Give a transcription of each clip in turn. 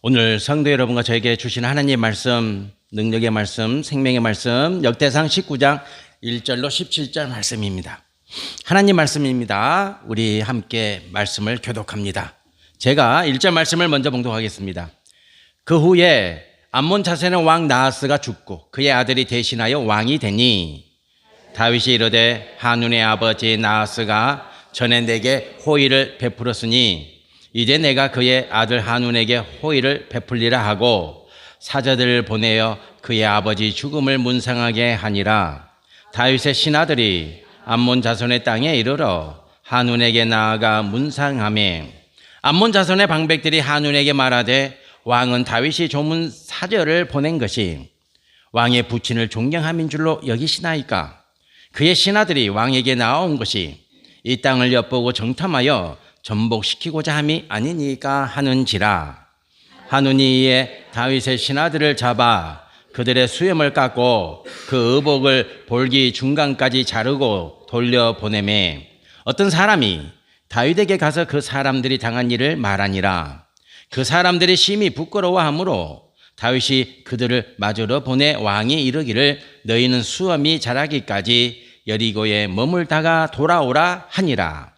오늘 성도 여러분과 저에게 주신 하나님의 말씀, 능력의 말씀, 생명의 말씀, 역대상 19장 1절로 17절 말씀입니다. 하나님 말씀입니다. 우리 함께 말씀을 교독합니다. 제가 1절 말씀을 먼저 봉독하겠습니다. 그 후에 암몬 자손의 왕 나하스가 죽고 그의 아들이 대신하여 왕이 되니 다윗이 이르되 한운의 아버지 나하스가 전에 내게 호의를 베풀었으니 이제 내가 그의 아들 한운에게 호의를 베풀리라 하고 사자들을 보내어 그의 아버지 죽음을 문상하게 하니라. 다윗의 신하들이 암몬 자손의 땅에 이르러 한운에게 나아가 문상하매 암몬 자손의 방백들이 한운에게 말하되 왕은 다윗이 조문 사절을 보낸 것이 왕의 부친을 존경함인 줄로 여기시나이까. 그의 신하들이 왕에게 나아온 것이 이 땅을 엿보고 정탐하여 전복시키고자 함이 아니니까 하는지라. 한운이 이에 다윗의 신하들을 잡아 그들의 수염을 깎고 그 의복을 볼기 중간까지 자르고 돌려보내매 어떤 사람이 다윗에게 가서 그 사람들이 당한 일을 말하니라. 그 사람들이 심히 부끄러워하므로 다윗이 그들을 맞으러 보내 왕이 이르기를 너희는 수염이 자라기까지 여리고에 머물다가 돌아오라 하니라.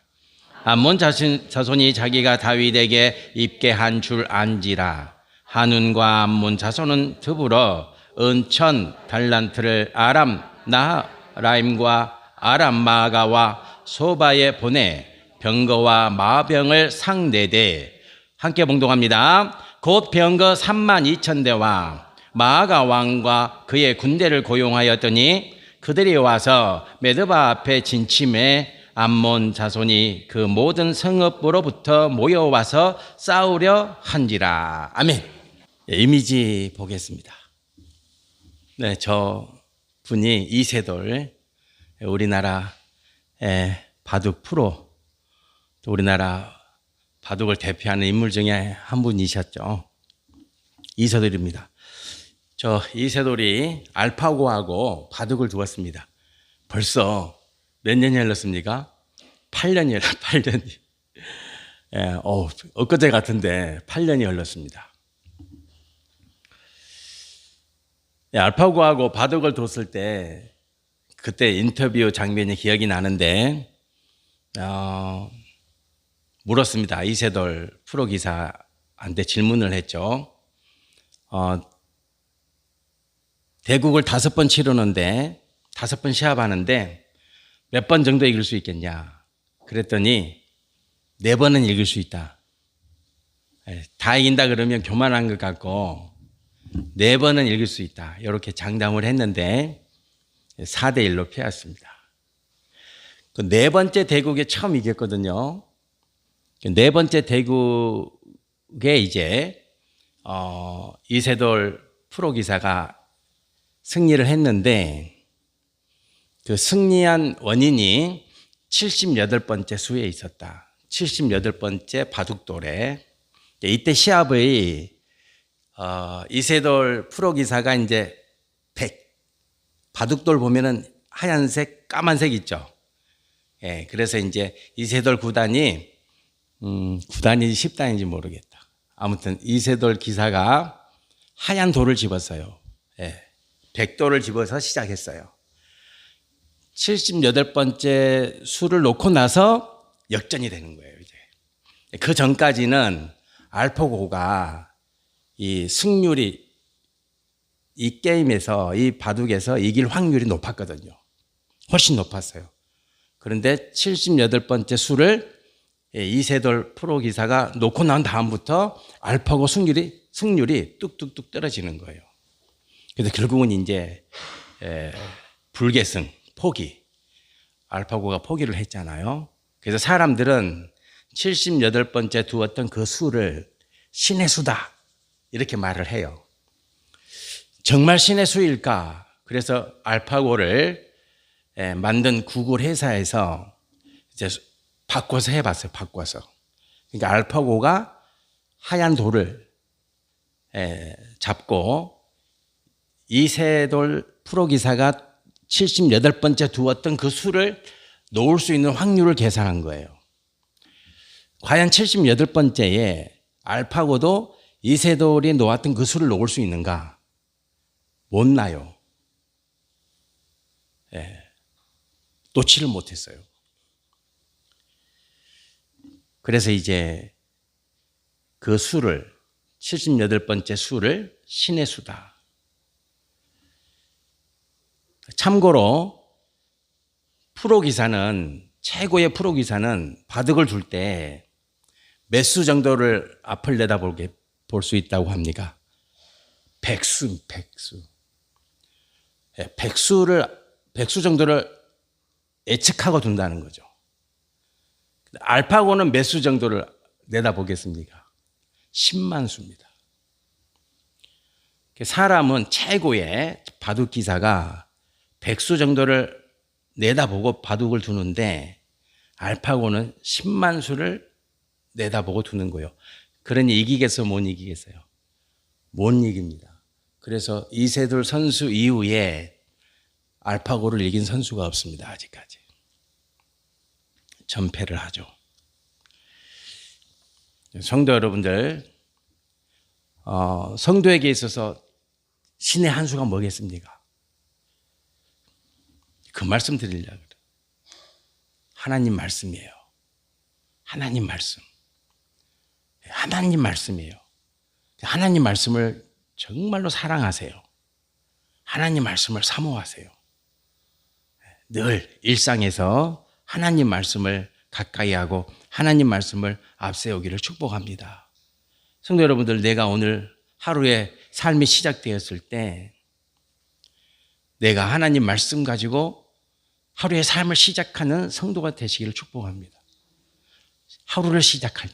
암몬 자손이 자기가 다윗에게 입게 한 줄 안지라. 한운과 암몬 자손은 더불어 은천 달란트를 아람 나하라임과 아람 마가와 소바에 보내 병거와 마병을 상대되 함께 봉독합니다. 곧 병거 32,000대와 마가 왕과 그의 군대를 고용하였더니 그들이 와서 메드바 앞에 진침해 암몬 자손이 그 모든 성읍으로부터 모여와서 싸우려 한지라. 아멘. 이미지 보겠습니다. 네, 저 분이 이세돌, 우리나라 바둑 프로, 또 우리나라 바둑을 대표하는 인물 중에 한 분이셨죠. 이세돌입니다. 저 이세돌이 알파고하고 바둑을 두었습니다. 벌써 몇 년이 흘렀습니까? 8년이 흘렀어요. 8년이. 엊그제 같은데 8년이 흘렀습니다. 알파고하고 바둑을 뒀을 때 그때 인터뷰 장면이 기억이 나는데 물었습니다. 이세돌 프로기사한테 질문을 했죠. 대국을 5번 치르는데 5번 시합하는데 몇 번 정도 이길 수 있겠냐? 그랬더니 4번은 이길 수 있다. 다 이긴다 그러면 교만한 것 같고 4번은 이길 수 있다. 이렇게 장담을 했는데 4대1로 패했습니다. 그 4번째 대국에 처음 이겼거든요. 그 4번째 대국에 이제 이세돌 프로기사가 승리를 했는데 그 승리한 원인이 78번째 수에 있었다. 78번째 바둑돌에. 이때 시합의 이세돌 프로기사가 이제 100. 바둑돌 보면은 하얀색, 까만색 있죠. 예, 그래서 이제 이세돌 구단이 구단인지 10단인지 모르겠다. 아무튼 이세돌 기사가 하얀 돌을 집었어요. 예, 100돌을 집어서 시작했어요. 78번째 수를 놓고 나서 역전이 되는 거예요, 이제. 그 전까지는 알파고가 이 승률이 이 게임에서, 이 바둑에서 이길 확률이 높았거든요. 훨씬 높았어요. 그런데 78번째 수를 이세돌 프로기사가 놓고 난 다음부터 알파고 승률이 뚝뚝뚝 떨어지는 거예요. 그래서 결국은 이제 불계승, 포기. 알파고가 포기를 했잖아요. 그래서 사람들은 78번째 두었던 그 수를 신의 수다. 이렇게 말을 해요. 정말 신의 수일까? 그래서 알파고를 만든 구글 회사에서 이제 바꿔서 해봤어요. 바꿔서. 그러니까 알파고가 하얀 돌을 잡고 이세돌 프로기사가 78번째 두었던 그 수를 놓을 수 있는 확률을 계산한 거예요. 과연 78번째에 알파고도 이세돌이 놓았던 그 수를 놓을 수 있는가? 못 놔요. 예. 놓지를 못했어요. 그래서 이제 그 수를 78번째 수를 신의 수다. 참고로 프로기사는 최고의 프로기사는 바둑을 둘 때 몇 수 정도를 앞을 내다보게 볼 수 있다고 합니까? 백수. 예, 백수 정도를 예측하고 둔다는 거죠. 알파고는 몇 수 정도를 내다보겠습니까? 10만 수입니다. 사람은 최고의 바둑 기사가 백수 정도를 내다보고 바둑을 두는데 알파고는 10만 수를 내다보고 두는 거예요. 그러니 이기겠어요? 못 이기겠어요? 못 이깁니다. 그래서 이세돌 선수 이후에 알파고를 이긴 선수가 없습니다. 아직까지. 전패를 하죠. 성도 여러분들, 성도에게 있어서 신의 한 수가 뭐겠습니까? 그 말씀 드리려고 그래요. 하나님 말씀이에요. 하나님 말씀. 하나님 말씀이에요. 하나님 말씀을 정말로 사랑하세요. 하나님 말씀을 사모하세요. 늘 일상에서 하나님 말씀을 가까이 하고 하나님 말씀을 앞세우기를 축복합니다. 성도 여러분들, 내가 오늘 하루의 삶이 시작되었을 때 내가 하나님 말씀 가지고 하루의 삶을 시작하는 성도가 되시기를 축복합니다. 하루를 시작할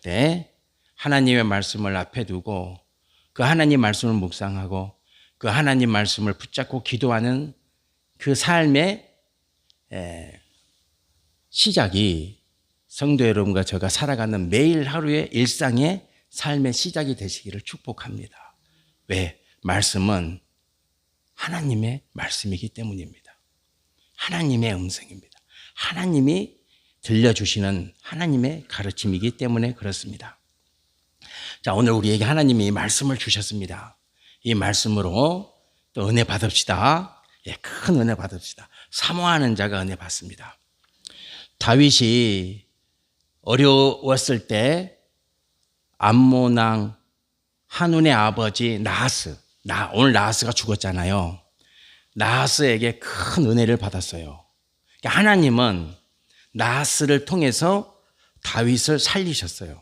때 하나님의 말씀을 앞에 두고 그 하나님 말씀을 묵상하고 그 하나님 말씀을 붙잡고 기도하는 그 삶의 시작이 성도 여러분과 제가 살아가는 매일 하루의 일상의 삶의 시작이 되시기를 축복합니다. 왜? 말씀은 하나님의 말씀이기 때문입니다. 하나님의 음성입니다. 하나님이 들려주시는 하나님의 가르침이기 때문에 그렇습니다. 자, 오늘 우리에게 하나님이 말씀을 주셨습니다. 이 말씀으로 또 은혜 받읍시다. 예, 큰 은혜 받읍시다. 사모하는 자가 은혜 받습니다. 다윗이 어려웠을 때 암몬 왕 한운의 아버지 나하스, 오늘 나하스가 죽었잖아요. 나하스에게 큰 은혜를 받았어요. 하나님은 나하스를 통해서 다윗을 살리셨어요.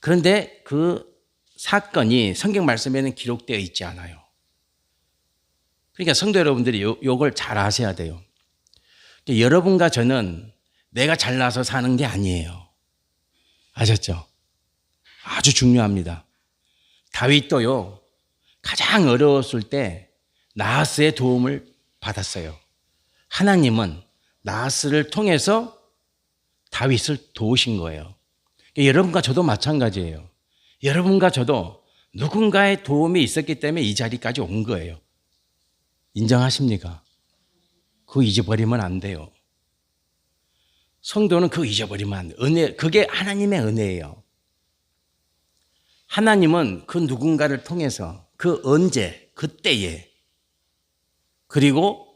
그런데 그 사건이 성경 말씀에는 기록되어 있지 않아요. 그러니까 성도 여러분들이 이걸 잘 아셔야 돼요. 여러분과 저는 내가 잘나서 사는 게 아니에요. 아셨죠? 아주 중요합니다. 다윗도요, 가장 어려웠을 때 나하스의 도움을 받았어요. 하나님은 나하스를 통해서 다윗을 도우신 거예요. 여러분과 저도 마찬가지예요. 여러분과 저도 누군가의 도움이 있었기 때문에 이 자리까지 온 거예요. 인정하십니까? 그거 잊어버리면 안 돼요. 성도는 그거 잊어버리면 안 돼요. 은혜, 그게 하나님의 은혜예요. 하나님은 그 누군가를 통해서 그 언제, 그때에, 그리고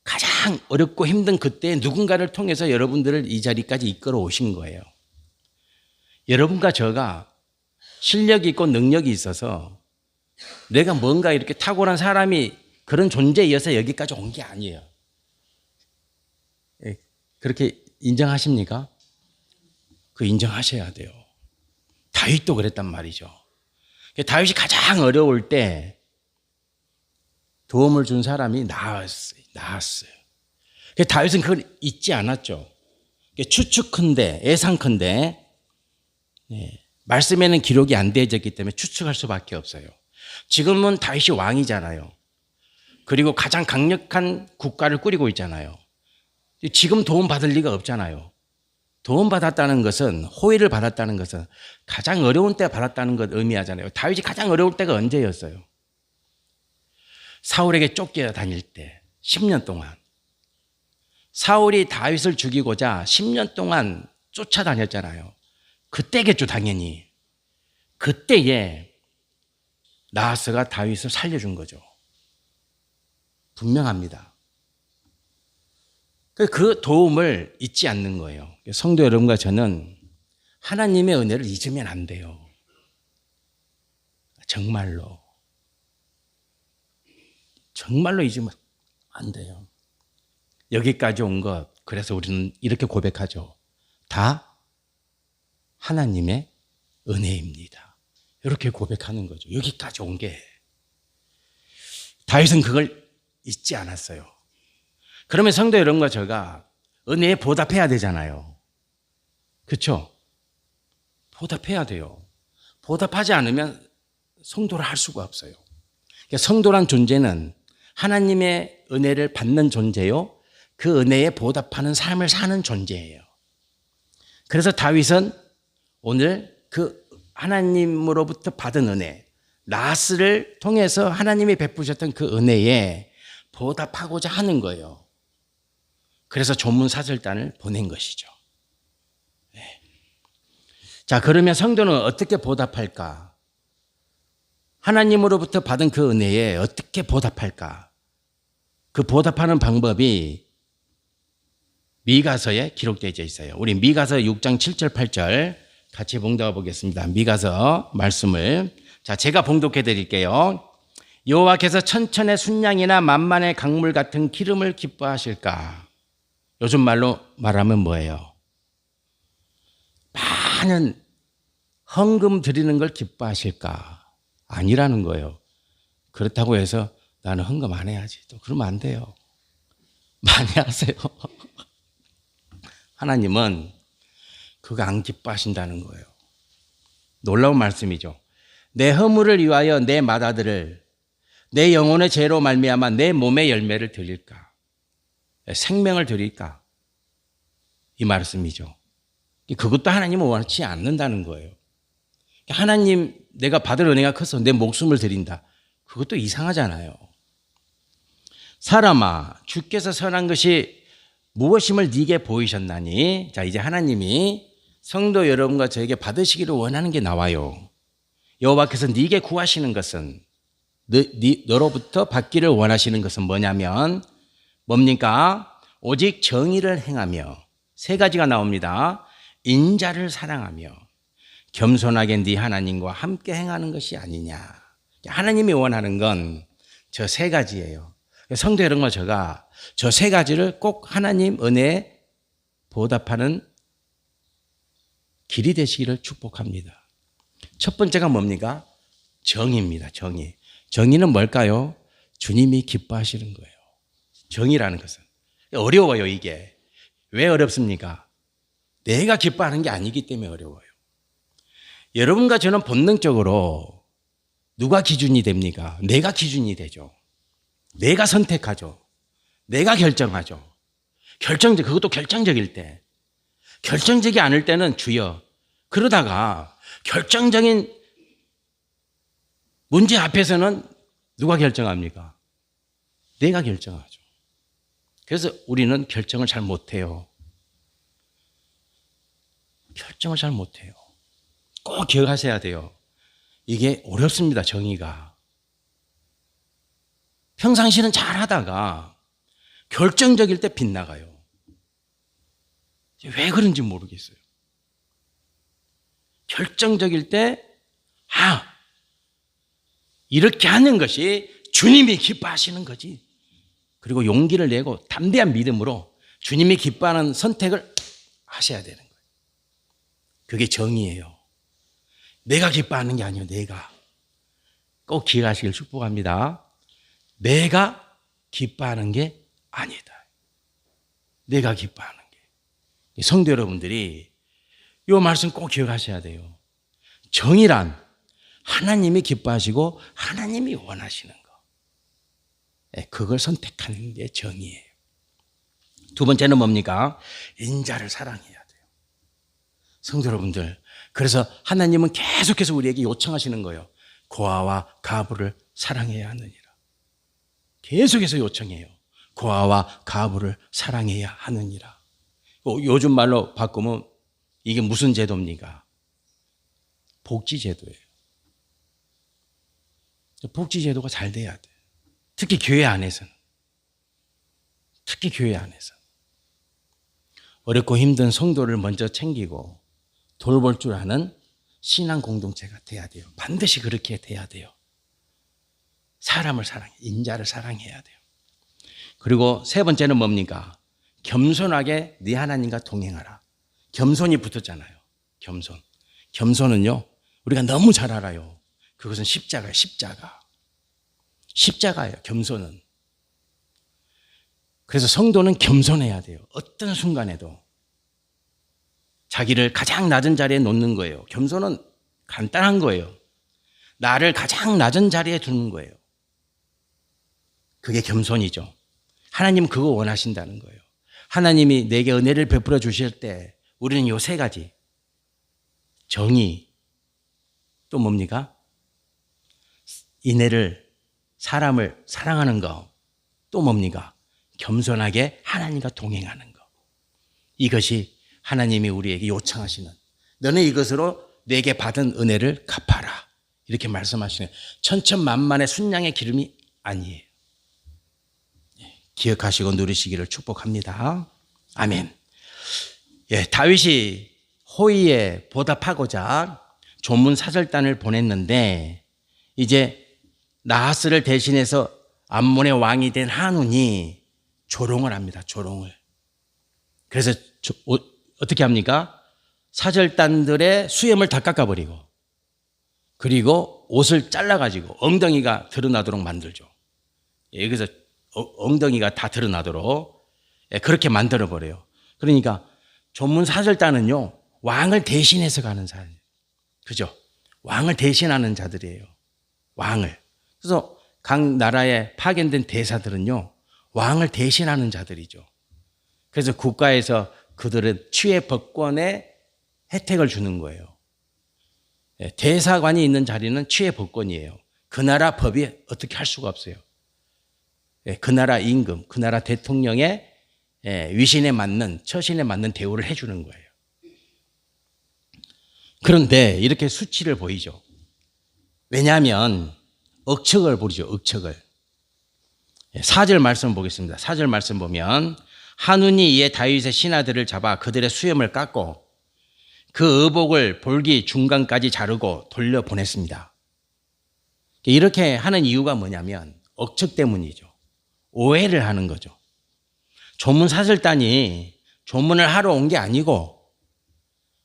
가장 어렵고 힘든 그때에 누군가를 통해서 여러분들을 이 자리까지 이끌어 오신 거예요. 여러분과 저가 실력이 있고 능력이 있어서 내가 뭔가 이렇게 탁월한 사람이 그런 존재이어서 여기까지 온 게 아니에요. 그렇게 인정하십니까? 그 인정하셔야 돼요. 다윗도 그랬단 말이죠. 다윗이 가장 어려울 때 도움을 준 사람이 나았어요. 다윗은 그걸 잊지 않았죠. 추측컨대, 예상컨대, 말씀에는 기록이 안 되어졌기 때문에 추측할 수밖에 없어요. 지금은 다윗이 왕이잖아요. 그리고 가장 강력한 국가를 꾸리고 있잖아요. 지금 도움 받을 리가 없잖아요. 도움 받았다는 것은, 호의를 받았다는 것은 가장 어려운 때 받았다는 것 의미하잖아요. 다윗이 가장 어려울 때가 언제였어요? 사울에게 쫓겨 다닐 때 10년 동안. 사울이 다윗을 죽이고자 10년 동안 쫓아다녔잖아요. 그때겠죠, 당연히. 그때에 나하스가 다윗을 살려준 거죠. 분명합니다. 그 도움을 잊지 않는 거예요. 성도 여러분과 저는 하나님의 은혜를 잊으면 안 돼요. 정말로. 정말로 잊으면 안 돼요. 여기까지 온 것, 그래서 우리는 이렇게 고백하죠. 다 하나님의 은혜입니다. 이렇게 고백하는 거죠. 여기까지 온 게. 다윗은 그걸 잊지 않았어요. 그러면 성도 여러분과 제가 은혜에 보답해야 되잖아요. 그렇죠? 보답해야 돼요. 보답하지 않으면 성도를 할 수가 없어요. 그러니까 성도란 존재는 하나님의 은혜를 받는 존재요. 그 은혜에 보답하는 삶을 사는 존재예요. 그래서 다윗은 오늘 그 하나님으로부터 받은 은혜, 나하스를 통해서 하나님이 베푸셨던 그 은혜에 보답하고자 하는 거예요. 그래서 조문사절단을 보낸 것이죠. 네. 자, 그러면 성도는 어떻게 보답할까? 하나님으로부터 받은 그 은혜에 어떻게 보답할까? 그 보답하는 방법이 미가서에 기록되어 있어요. 우리 미가서 6장 7절 8절 같이 봉독해 보겠습니다. 미가서 말씀을. 자, 제가 봉독해 드릴게요. 여호와께서 천천의 순양이나 만만의 강물 같은 기름을 기뻐하실까? 요즘 말로 말하면 뭐예요? 많은 헌금 드리는 걸 기뻐하실까? 아니라는 거예요. 그렇다고 해서 나는 헌금 안 해야지. 또 그러면 안 돼요. 많이 하세요. 하나님은 그거 안 기뻐하신다는 거예요. 놀라운 말씀이죠. 내 허물을 위하여 내 맏아들을 내 영혼의 죄로 말미암아 내 몸의 열매를 드릴까? 생명을 드릴까? 이 말씀이죠. 그것도 하나님은 원치 않는다는 거예요. 하나님, 내가 받을 은혜가 커서 내 목숨을 드린다. 그것도 이상하잖아요. 사람아, 주께서 선한 것이 무엇임을 네게 보이셨나니? 자, 이제 하나님이 성도 여러분과 저에게 받으시기를 원하는 게 나와요. 여호와께서 네게 구하시는 것은, 너로부터 받기를 원하시는 것은 뭐냐면 뭡니까? 오직 정의를 행하며, 세 가지가 나옵니다. 인자를 사랑하며 겸손하게 네 하나님과 함께 행하는 것이 아니냐. 하나님이 원하는 건 저 세 가지예요. 성도 여러분과 제가 저 세 가지를 꼭 하나님 은혜에 보답하는 길이 되시기를 축복합니다. 첫 번째가 뭡니까? 정의입니다. 정의. 정의는 뭘까요? 주님이 기뻐하시는 거예요. 정의라는 것은. 어려워요, 이게. 왜 어렵습니까? 내가 기뻐하는 게 아니기 때문에 어려워요. 여러분과 저는 본능적으로 누가 기준이 됩니까? 내가 기준이 되죠. 내가 선택하죠. 내가 결정하죠. 그것도 결정적일 때. 결정적이 않을 때는 주여. 그러다가 결정적인 문제 앞에서는 누가 결정합니까? 내가 결정하죠. 그래서 우리는 결정을 잘 못해요. 결정을 잘 못해요. 꼭 기억하셔야 돼요. 이게 어렵습니다, 정의가. 평상시는 잘 하다가 결정적일 때 빗나가요. 왜 그런지 모르겠어요. 결정적일 때, 이렇게 하는 것이 주님이 기뻐하시는 거지. 그리고 용기를 내고 담대한 믿음으로 주님이 기뻐하는 선택을 하셔야 되는 거예요. 그게 정의예요. 내가 기뻐하는 게 아니에요. 내가. 꼭 기억하시길 축복합니다. 내가 기뻐하는 게 아니다. 내가 기뻐하는 게. 성도 여러분들이 이 말씀 꼭 기억하셔야 돼요. 정의란 하나님이 기뻐하시고 하나님이 원하시는 거. 그걸 선택하는 게 정의예요. 두 번째는 뭡니까? 인자를 사랑해야 돼요. 성도 여러분들, 그래서 하나님은 계속해서 우리에게 요청하시는 거예요. 고아와 가부를 사랑해야 하느니라. 계속해서 요청해요. 고아와 가부를 사랑해야 하느니라. 요즘 말로 바꾸면 이게 무슨 제도입니까? 복지제도예요. 복지제도가 잘 돼야 돼. 특히 교회 안에서는. 특히 교회 안에서. 어렵고 힘든 성도를 먼저 챙기고 돌볼 줄 아는 신앙 공동체가 돼야 돼요. 반드시 그렇게 돼야 돼요. 사람을 사랑해, 인자를 사랑해야 돼요. 그리고 세 번째는 뭡니까? 겸손하게 네 하나님과 동행하라. 겸손이 붙었잖아요. 겸손. 겸손은요, 우리가 너무 잘 알아요. 그것은 십자가예요, 십자가. 십자가예요, 겸손은. 그래서 성도는 겸손해야 돼요. 어떤 순간에도. 자기를 가장 낮은 자리에 놓는 거예요. 겸손은 간단한 거예요. 나를 가장 낮은 자리에 두는 거예요. 그게 겸손이죠. 하나님은 그거 원하신다는 거예요. 하나님이 내게 은혜를 베풀어 주실 때 우리는 요 세 가지. 정의, 또 뭡니까? 인애를, 사람을 사랑하는 거, 또 뭡니까? 겸손하게 하나님과 동행하는 거. 이것이 하나님이 우리에게 요청하시는, 너는 이것으로 내게 받은 은혜를 갚아라, 이렇게 말씀하시는 천천만만의 순양의 기름이 아니에요. 기억하시고 누리시기를 축복합니다. 아멘. 예, 다윗이 호의에 보답하고자 조문 사절단을 보냈는데, 이제 나하스를 대신해서 암몬의 왕이 된 한운이 조롱을 합니다. 조롱을. 그래서 어떻게 합니까? 사절단들의 수염을 다 깎아버리고, 그리고 옷을 잘라가지고 엉덩이가 드러나도록 만들죠. 여기서 엉덩이가 다 드러나도록 그렇게 만들어버려요. 그러니까 조문 사절단은요, 왕을 대신해서 가는 사람이에요. 그죠? 왕을 대신하는 자들이에요. 왕을. 그래서 각 나라에 파견된 대사들은요, 왕을 대신하는 자들이죠. 그래서 국가에서 그들은 취해법권의 혜택을 주는 거예요. 대사관이 있는 자리는 취해법권이에요. 그 나라 법이 어떻게 할 수가 없어요. 그 나라 임금, 그 나라 대통령의 위신에 맞는, 처신에 맞는 대우를 해주는 거예요. 그런데 이렇게 수치를 보이죠. 왜냐하면 억척을 부리죠. 억척을. 4절 말씀 보겠습니다. 4절 말씀 보면, 한운이 이에 다윗의 신하들을 잡아 그들의 수염을 깎고 그 의복을 볼기 중간까지 자르고 돌려보냈습니다. 이렇게 하는 이유가 뭐냐면 억척 때문이죠. 오해를 하는 거죠. 조문 사절단이 조문을 하러 온 게 아니고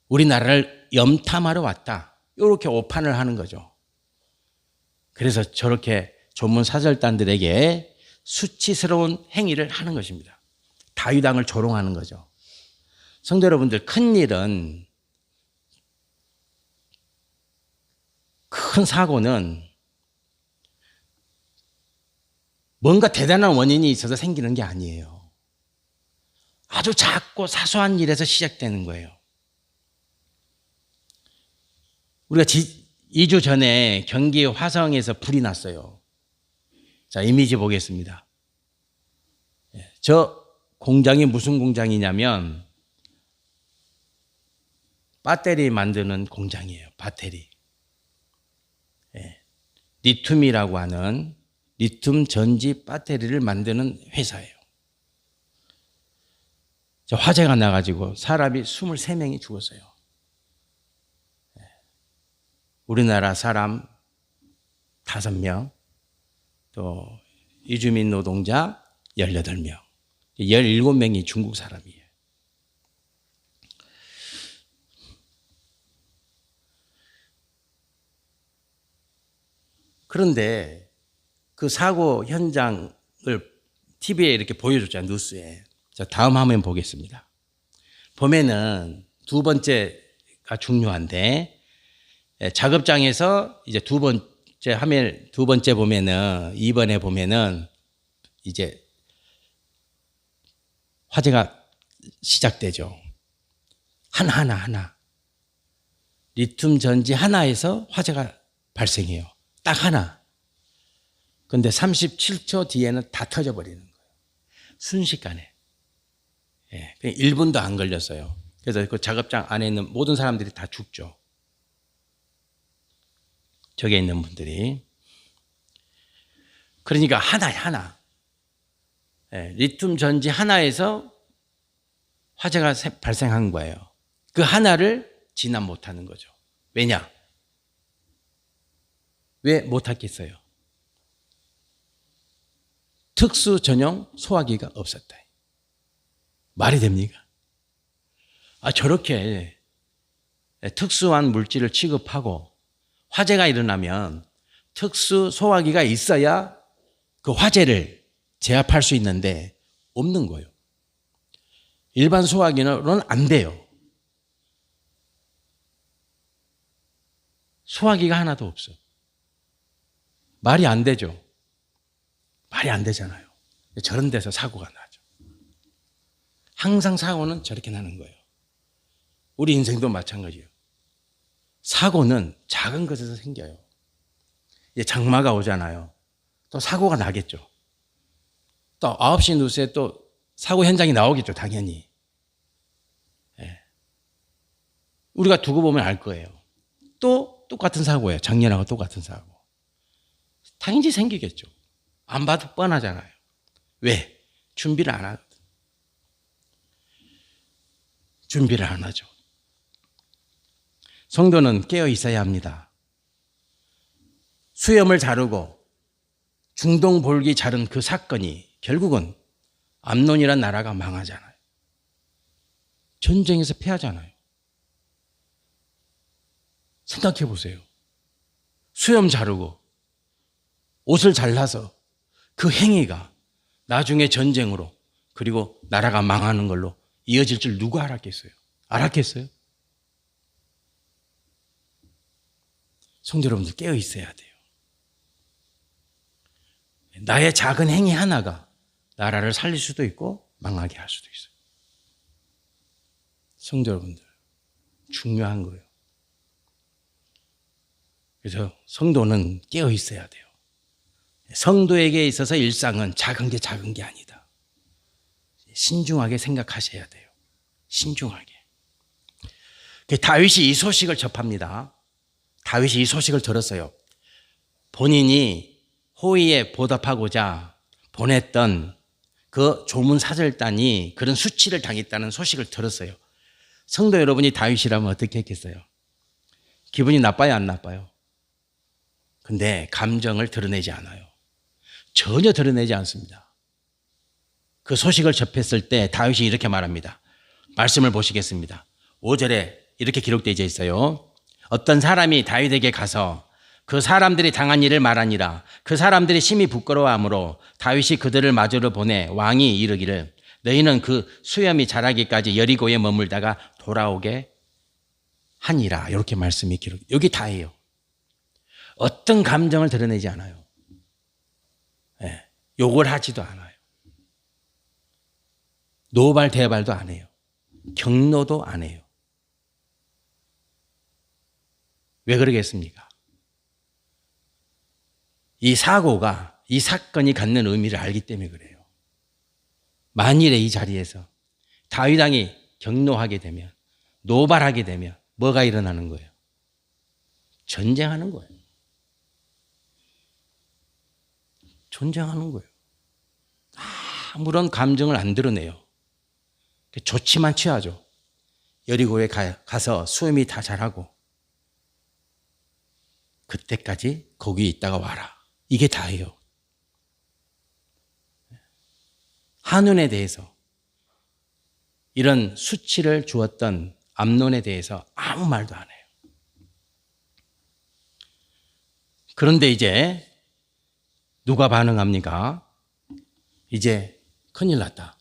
우리나라를 염탐하러 왔다, 이렇게 오판을 하는 거죠. 그래서 저렇게 조문 사절단들에게 수치스러운 행위를 하는 것입니다. 다윗 왕을 조롱하는 거죠. 성도 여러분들, 큰 일은, 큰 사고는 뭔가 대단한 원인이 있어서 생기는 게 아니에요. 아주 작고 사소한 일에서 시작되는 거예요. 우리가 2주 전에 경기 화성에서 불이 났어요. 자, 이미지 보겠습니다. 저 공장이 무슨 공장이냐면 배터리 만드는 공장이에요. 배터리. 리튬이라고 하는 리튬 전지 배터리를 만드는 회사예요. 화재가 나가지고 사람이 23명이 죽었어요. 우리나라 사람 5명, 또 이주민 노동자 18명, 17명이 중국 사람이에요. 그런데 그 사고 현장을 TV에 이렇게 보여줬잖아요, 뉴스에. 자, 다음 화면 보겠습니다. 보면은 두 번째가 중요한데, 작업장에서 이제 두 번째 화면, 두 번째 보면은, 2번에 보면은 이제 화재가 시작되죠. 하나. 리튬 전지 하나에서 화재가 발생해요. 딱 하나. 근데 37초 뒤에는 다 터져버리는 거예요. 순식간에. 1분도 안 걸렸어요. 그래서 그 작업장 안에 있는 모든 사람들이 다 죽죠. 저기에 있는 분들이. 그러니까 하나. 리튬 전지 하나에서 화재가 발생한 거예요. 그 하나를 진압 못하는 거죠. 왜냐? 왜 못하겠어요? 특수 전용 소화기가 없었다. 말이 됩니까? 저렇게 특수한 물질을 취급하고 화재가 일어나면 특수 소화기가 있어야 그 화재를 제압할 수 있는데 없는 거예요. 일반 소화기로는 안 돼요. 소화기가 하나도 없어. 말이 안 되죠. 말이 안 되잖아요. 저런 데서 사고가 나죠. 항상 사고는 저렇게 나는 거예요. 우리 인생도 마찬가지예요. 사고는 작은 것에서 생겨요. 장마가 오잖아요. 또 사고가 나겠죠. 또 9시 뉴스에 또 사고 현장이 나오겠죠. 당연히. 우리가 두고 보면 알 거예요. 또 똑같은 사고예요. 작년하고 똑같은 사고. 당연히 생기겠죠. 안 봐도 뻔하잖아요. 왜? 준비를 안 하거든. 준비를 안 하죠. 성도는 깨어 있어야 합니다. 수염을 자르고 중동 볼기 자른 그 사건이 결국은 암논이란 나라가 망하잖아요. 전쟁에서 패하잖아요. 생각해 보세요. 수염 자르고 옷을 잘라서 그 행위가 나중에 전쟁으로 그리고 나라가 망하는 걸로 이어질 줄 누가 알았겠어요? 알았겠어요? 성도 여러분들 깨어 있어야 돼요. 나의 작은 행위 하나가 나라를 살릴 수도 있고 망하게 할 수도 있어요. 성도 여러분들 중요한 거예요. 그래서 성도는 깨어 있어야 돼요. 성도에게 있어서 일상은 작은 게 아니다. 신중하게 생각하셔야 돼요. 신중하게. 다윗이 이 소식을 접합니다. 다윗이 이 소식을 들었어요. 본인이 호의에 보답하고자 보냈던 그 조문 사절단이 그런 수치를 당했다는 소식을 들었어요. 성도 여러분이 다윗이라면 어떻게 했겠어요? 기분이 나빠요, 안 나빠요? 근데 감정을 드러내지 않아요. 전혀 드러내지 않습니다. 그 소식을 접했을 때 다윗이 이렇게 말합니다. 말씀을 보시겠습니다. 5절에 이렇게 기록되어 있어요. 어떤 사람이 다윗에게 가서 그 사람들이 당한 일을 말하니라. 그 사람들이 심히 부끄러워하므로 다윗이 그들을 마주로 보내 왕이 이르기를 너희는 그 수염이 자라기까지 여리고에 머물다가 돌아오게 하니라. 이렇게 말씀이 기록. 여기 다예요. 어떤 감정을 드러내지 않아요. 욕을 하지도 않아요. 노발 대발도 안 해요. 격노도 안 해요. 왜 그러겠습니까? 이 사고가, 이 사건이 갖는 의미를 알기 때문에 그래요. 만일에 이 자리에서 다윗 왕이 격노하게 되면, 노발하게 되면 뭐가 일어나는 거예요? 전쟁하는 거예요. 전쟁하는 거예요. 아무런 감정을 안 드러내요. 조치만 취하죠. 여리고에 가서 수염이 다 자라고 그때까지 거기에 있다가 와라. 이게 다예요. 한눈에 대해서 이런 수치를 주었던 암논에 대해서 아무 말도 안 해요. 그런데 이제 누가 반응합니까? 이제 큰일 났다.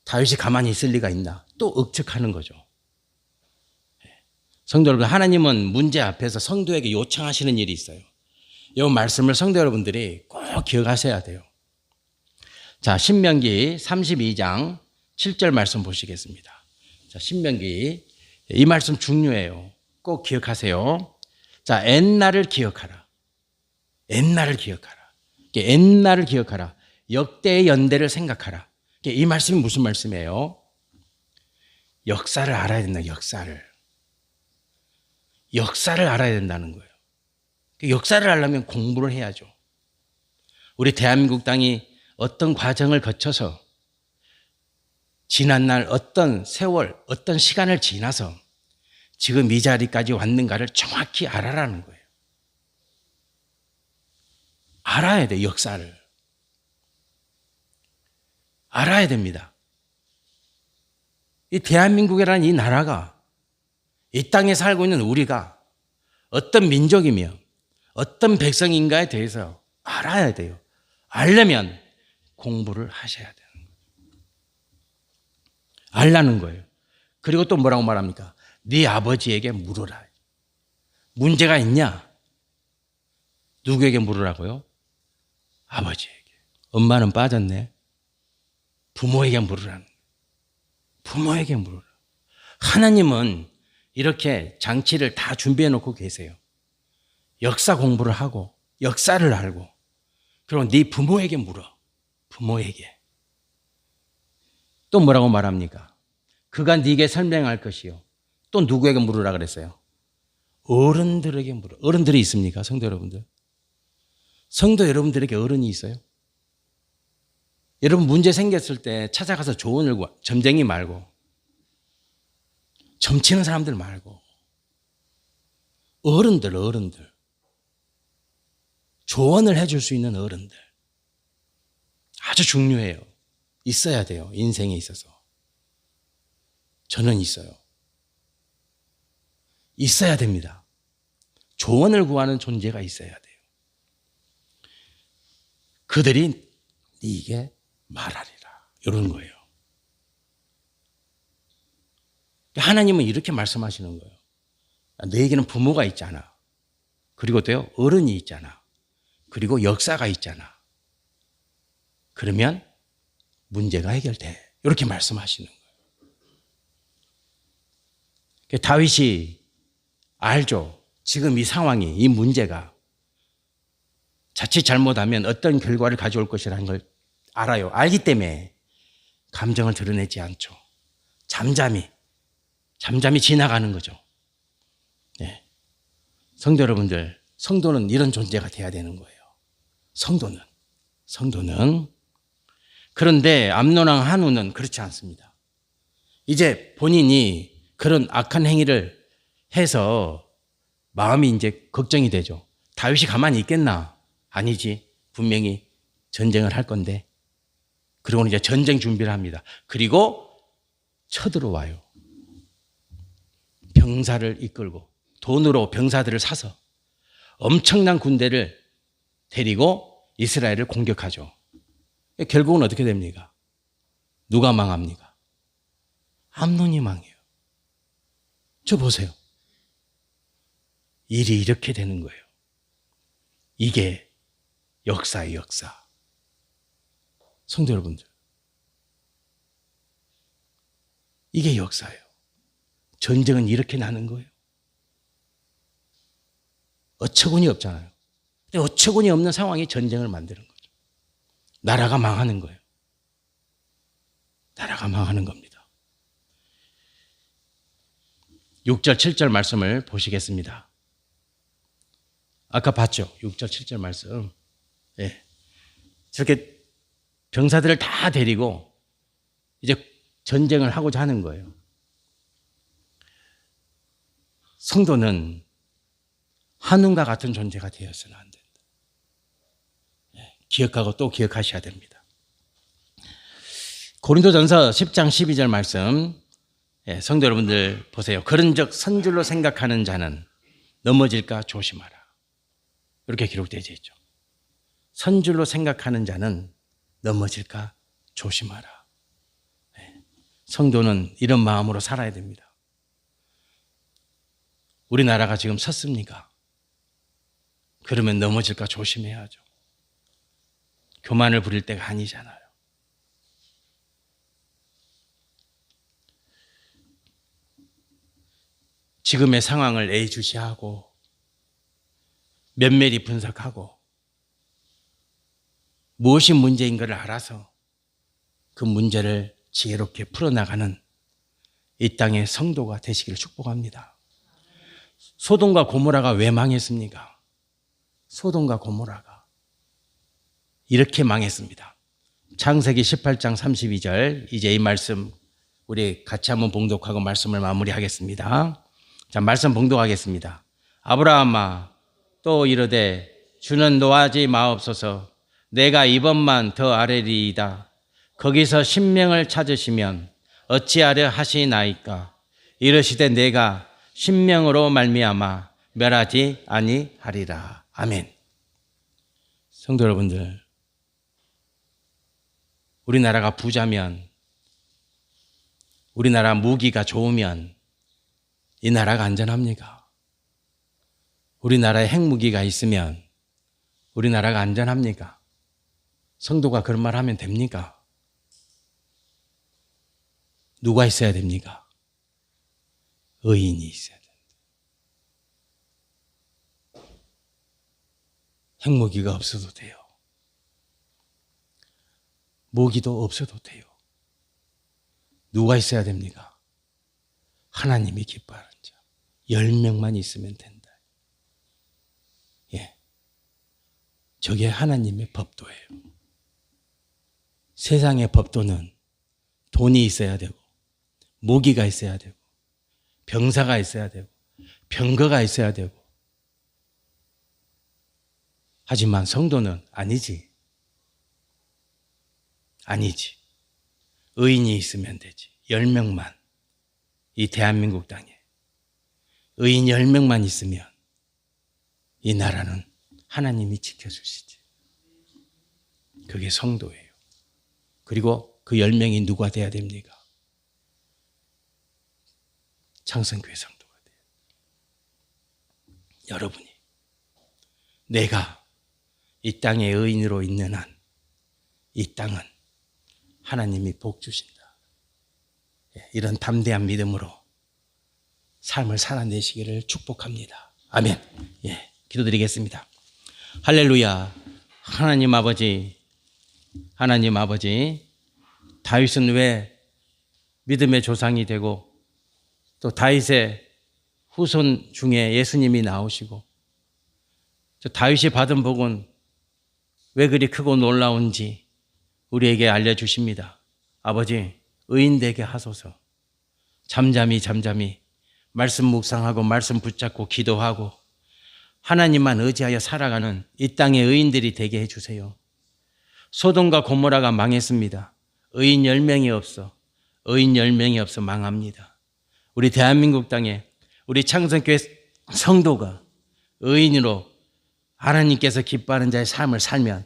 다윗이 가만히 있을 리가 있나? 또 억측하는 거죠. 성도 여러분, 하나님은 문제 앞에서 성도에게 요청하시는 일이 있어요. 이 말씀을 성도 여러분들이 꼭 기억하셔야 돼요. 자, 신명기 32장 7절 말씀 보시겠습니다. 자, 신명기 이 말씀 중요해요. 꼭 기억하세요. 자, 옛날을 기억하라. 옛날을 기억하라. 옛날을 기억하라. 역대의 연대를 생각하라. 이 말씀이 무슨 말씀이에요? 역사를 알아야 된다. 역사를 알아야 된다는 거예요. 역사를 하려면 공부를 해야죠. 우리 대한민국 땅이 어떤 과정을 거쳐서 지난날 어떤 세월, 어떤 시간을 지나서 지금 이 자리까지 왔는가를 정확히 알아라는 거예요. 알아야 돼, 역사를. 알아야 됩니다. 이 대한민국이라는 이 나라가, 이 땅에 살고 있는 우리가 어떤 민족이며 어떤 백성인가에 대해서 알아야 돼요. 알려면 공부를 하셔야 되는 거예요. 알라는 거예요. 그리고 또 뭐라고 말합니까? 네 아버지에게 물어라. 문제가 있냐? 누구에게 물으라고요? 아버지에게. 엄마는 빠졌네. 부모에게 물으라는 거예요. 부모에게 물으라. 하나님은 이렇게 장치를 다 준비해 놓고 계세요. 역사 공부를 하고 역사를 알고 그리고 네 부모에게 물어. 부모에게. 또 뭐라고 말합니까? 그가 네게 설명할 것이요. 또 누구에게 물으라 그랬어요? 어른들에게 물어. 어른들이 있습니까? 성도 여러분들. 성도 여러분들에게 어른이 있어요? 여러분 문제 생겼을 때 찾아가서 조언을 구하. 점쟁이 말고. 점치는 사람들 말고. 어른들. 조언을 해줄 수 있는 어른들. 아주 중요해요. 있어야 돼요. 인생에 있어서. 저는 있어요. 있어야 됩니다. 조언을 구하는 존재가 있어야 돼요. 그들이 네게 말하리라. 이런 거예요. 하나님은 이렇게 말씀하시는 거예요. 너에게는 부모가 있잖아. 그리고 또요, 어른이 있잖아. 그리고 역사가 있잖아. 그러면 문제가 해결돼. 이렇게 말씀하시는 거예요. 다윗이 알죠. 지금 이 상황이, 이 문제가 자칫 잘못하면 어떤 결과를 가져올 것이라는 걸 알아요. 알기 때문에 감정을 드러내지 않죠. 잠잠히 지나가는 거죠. 네. 성도 여러분들, 성도는 이런 존재가 돼야 되는 거예요. 성도는. 그런데 암논왕 한우는 그렇지 않습니다. 이제 본인이 그런 악한 행위를 해서 마음이 이제 걱정이 되죠. 다윗이 가만히 있겠나? 아니지. 분명히 전쟁을 할 건데. 그리고는 이제 전쟁 준비를 합니다. 그리고 쳐들어와요. 병사를 이끌고 돈으로 병사들을 사서 엄청난 군대를 데리고 이스라엘을 공격하죠. 결국은 어떻게 됩니까? 누가 망합니까? 암논이 망해요. 저 보세요. 일이 이렇게 되는 거예요. 이게 역사예요, 역사. 성도 여러분들. 이게 역사예요. 전쟁은 이렇게 나는 거예요. 어처구니 없잖아요. 근데 어처구니 없는 상황이 전쟁을 만드는 거죠. 나라가 망하는 거예요. 나라가 망하는 겁니다. 6절, 7절 말씀을 보시겠습니다. 아까 봤죠? 6절, 7절 말씀. 네. 저렇게 병사들을 다 데리고 이제 전쟁을 하고자 하는 거예요. 성도는 한운과 같은 존재가 되어서는 안 된다. 네. 기억하고 또 기억하셔야 됩니다. 고린도전서 10장 12절 말씀. 네. 성도 여러분들 보세요. 그런즉 선줄로 생각하는 자는 넘어질까 조심하라. 이렇게 기록되어 있죠. 선줄로 생각하는 자는 넘어질까 조심하라. 네. 성도는 이런 마음으로 살아야 됩니다. 우리나라가 지금 섰습니까? 그러면 넘어질까 조심해야죠. 교만을 부릴 때가 아니잖아요. 지금의 상황을 예의주시하고 면밀히 분석하고 무엇이 문제인 것을 알아서 그 문제를 지혜롭게 풀어나가는 이 땅의 성도가 되시기를 축복합니다. 소돔과 고모라가 왜 망했습니까? 소돔과 고모라가 이렇게 망했습니다. 창세기 18장 32절, 이제 이 말씀 우리 같이 한번 봉독하고 말씀을 마무리하겠습니다. 자, 말씀 봉독하겠습니다. 아브라함아, 또 이르되 주는 노하지 마옵소서. 내가 이번만 더 아뢰리이다. 거기서 신명을 찾으시면 어찌하려 하시나이까. 이르시되 내가 신명으로 말미암아 멸하지 아니하리라. 아멘. 성도 여러분들, 우리나라가 부자면, 우리나라 무기가 좋으면 이 나라가 안전합니까? 우리나라에 핵무기가 있으면 우리나라가 안전합니까? 성도가 그런 말 하면 됩니까? 누가 있어야 됩니까? 의인이 있어야 됩니다. 핵무기가 없어도 돼요. 무기도 없어도 돼요. 누가 있어야 됩니까? 하나님이 기뻐하는 자. 10명만 있으면 된다. 예. 저게 하나님의 법도예요. 세상의 법도는 돈이 있어야 되고, 무기가 있어야 되고, 병사가 있어야 되고, 병거가 있어야 되고. 하지만 성도는 아니지. 아니지. 의인이 있으면 되지. 10명만. 이 대한민국 땅에 의인 10명만 있으면 이 나라는 하나님이 지켜주시지. 그게 성도예요. 그리고 그 10명이 누가 돼야 됩니까? 창성교회 성도가 돼요. 여러분이. 내가 이 땅에 의인으로 있는 한 이 땅은 하나님이 복 주신다. 이런 담대한 믿음으로 삶을 살아내시기를 축복합니다. 아멘. 예, 기도드리겠습니다. 할렐루야. 하나님 아버지, 다윗은 왜 믿음의 조상이 되고 또 다윗의 후손 중에 예수님이 나오시고 저 다윗이 받은 복은 왜 그리 크고 놀라운지 우리에게 알려주십니다. 아버지, 의인 되게 하소서. 잠잠히 말씀 묵상하고 말씀 붙잡고 기도하고 하나님만 의지하여 살아가는 이 땅의 의인들이 되게 해주세요. 소돔과 고모라가 망했습니다. 의인 10명이 없어 망합니다. 우리 대한민국 땅에 우리 창성교회 성도가 의인으로 하나님께서 기뻐하는 자의 삶을 살면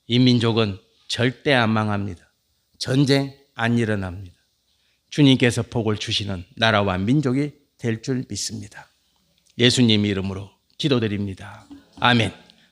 이 민족은 절대 안 망합니다. 전쟁 안 일어납니다. 주님께서 복을 주시는 나라와 민족이 될 줄 믿습니다. 예수님 이름으로 기도드립니다. 아멘.